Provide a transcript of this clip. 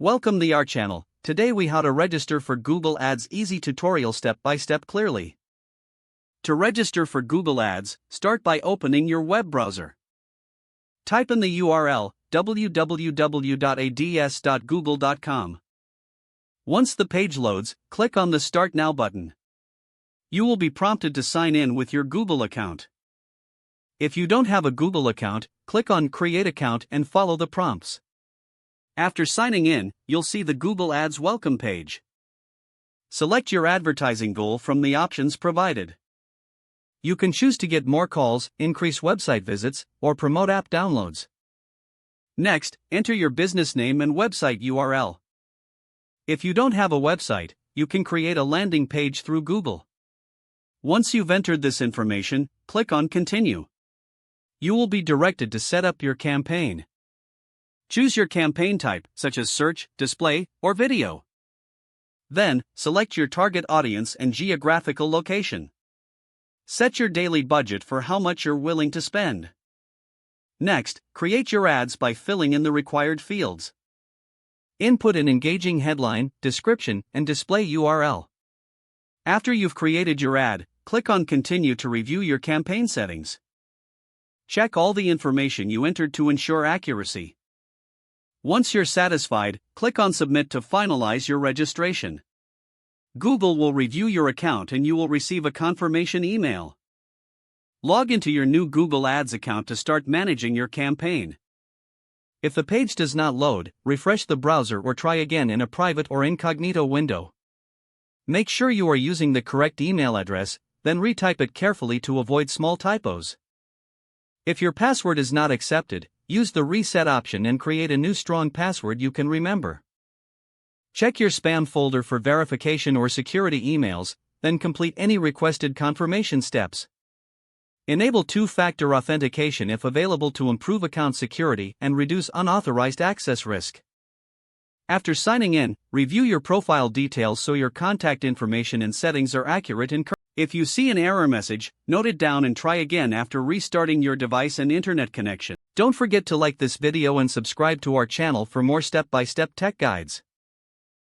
Welcome to our channel. Today we how to register for Google Ads easy tutorial step by step clearly. To register for Google Ads, start by opening your web browser. Type in the URL www.ads.google.com. Once the page loads, click on the Start Now button. You will be prompted to sign in with your Google account. If you don't have a Google account, click on Create Account and follow the prompts. After signing in, you'll see the Google Ads welcome page. Select your advertising goal from the options provided. You can choose to get more calls, increase website visits, or promote app downloads. Next, enter your business name and website URL. If you don't have a website, you can create a landing page through Google. Once you've entered this information, click on Continue. You will be directed to set up your campaign. Choose your campaign type, such as search, display, or video. Then, select your target audience and geographical location. Set your daily budget for how much you're willing to spend. Next, create your ads by filling in the required fields. Input an engaging headline, description, and display URL. After you've created your ad, click on Continue to review your campaign settings. Check all the information you entered to ensure accuracy. Once you're satisfied, click on Submit to finalize your registration. Google will review your account and you will receive a confirmation email. Log into your new Google Ads account to start managing your campaign. If the page does not load, refresh the browser or try again in a private or incognito window. Make sure you are using the correct email address, then retype it carefully to avoid small typos. If your password is not accepted, use the reset option and create a new strong password you can remember. Check your spam folder for verification or security emails, then complete any requested confirmation steps. Enable two-factor authentication if available to improve account security and reduce unauthorized access risk. After signing in, review your profile details so your contact information and settings are accurate and correct. If you see an error message, note it down and try again after restarting your device and internet connection. Don't forget to like this video and subscribe to our channel for more step-by-step tech guides.